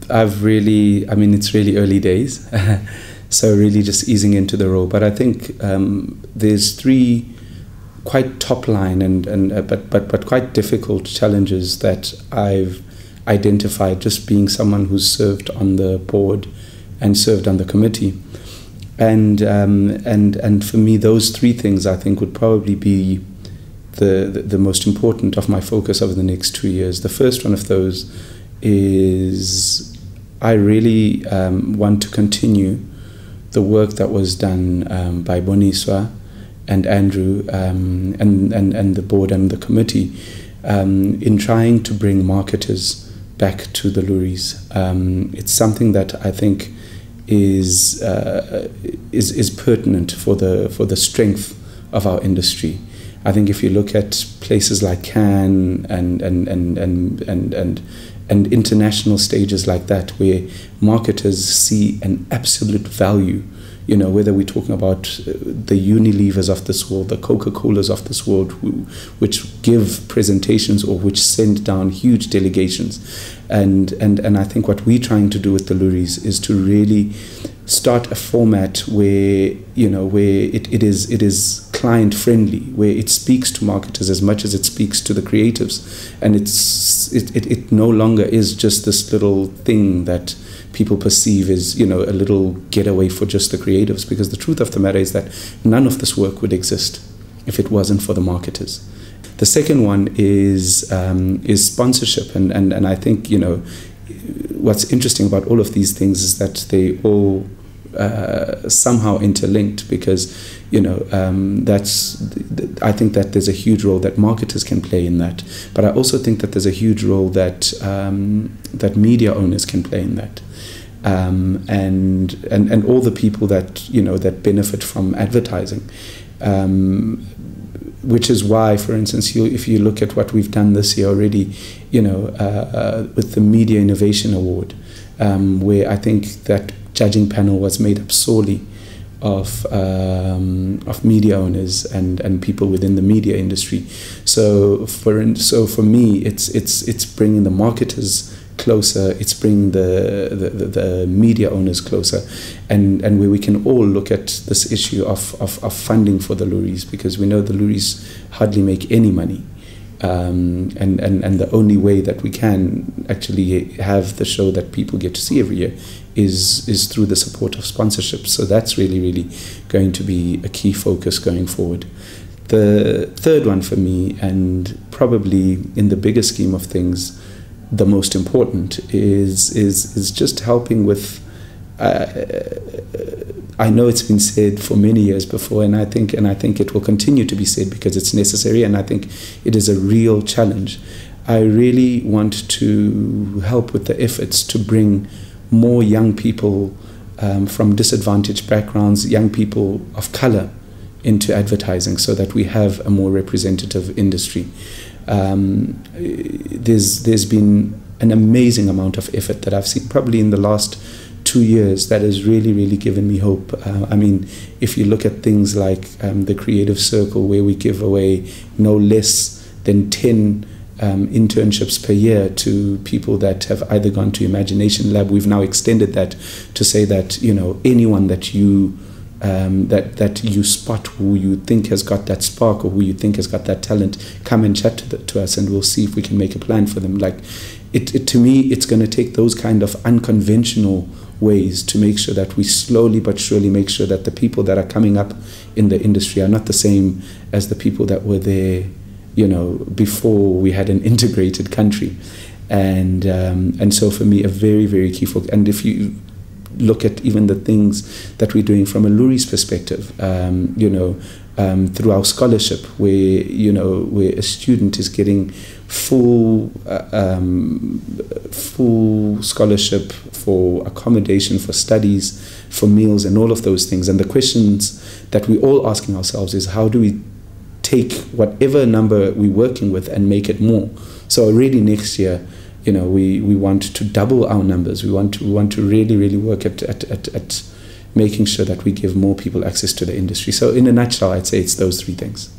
I've really, I mean, it's really early days, so really just easing into the role. But I think there's three quite top line but quite difficult challenges that I've identified just being someone who's served on the board and served on the committee. And for me, those three things I think would probably be the most important of my focus over the next 2 years. The first one of those is I really want to continue the work that was done by Boniswa and Andrew and the board and the committee in trying to bring marketers back to the Loeries. It's something that I think is pertinent for the strength of our industry. I think if you look at places like Cannes and international stages like that, where marketers see an absolute value, you know, whether we're talking about the Unilevers of this world, the Coca-Colas of this world, which give presentations or which send down huge delegations. And I think what we're trying to do with the Loeries is to really start a format where, you know, where it is client friendly, where it speaks to marketers as much as it speaks to the creatives, and it no longer is just this little thing that people perceive as, you know, a little getaway for just the creatives, because the truth of the matter is that none of this work would exist if it wasn't for the marketers. The second one is sponsorship, and I think, you know, what's interesting about all of these things is that they all somehow interlinked, because, you know, I think that there's a huge role that marketers can play in that, but I also think that there's a huge role that that media owners can play in that, and all the people that, you know, that benefit from advertising, which is why, for instance, if you look at what we've done this year already, you know, with the Media Innovation Award, where I think that judging panel was made up solely of media owners and people within the media industry. So for me, it's bringing the marketers closer, it's bringing the media owners closer, and where we can all look at this issue of funding for the Loeries, because we know the Loeries hardly make any money. And the only way that we can actually have the show that people get to see every year is through the support of sponsorship. So that's really going to be a key focus going forward. The third one for me, and probably in the bigger scheme of things, the most important, is just helping with. I know it's been said for many years before, and I think it will continue to be said because it's necessary, and I think it is a real challenge. I really want to help with the efforts to bring more young people from disadvantaged backgrounds, young people of color, into advertising, so that we have a more representative industry. There's been an amazing amount of effort that I've seen probably in the last 2 years that has really given me hope. I mean, if you look at things like the Creative Circle, where we give away no less than 10 internships per year to people that have either gone to Imagination Lab. We've now extended that to say that, you know, anyone that you that you spot who you think has got that spark, or who you think has got that talent, come and chat to us, and we'll see if we can make a plan for them. Like, to me, it's going to take those kind of unconventional ways to make sure that we slowly but surely make sure that the people that are coming up in the industry are not the same as the people that were there, you know, before we had an integrated country. And so for me, a very key focus. And if you look at even the things that we're doing from a Loeries perspective, you know, through our scholarship, where, you know, where a student is getting full scholarship for accommodation, for studies, for meals, and all of those things. And the questions that we're all asking ourselves is, how do we take whatever number we're working with and make it more? So really next year, you know, we want to double our numbers. We want to really work at making sure that we give more people access to the industry. So in a nutshell, I'd say it's those three things.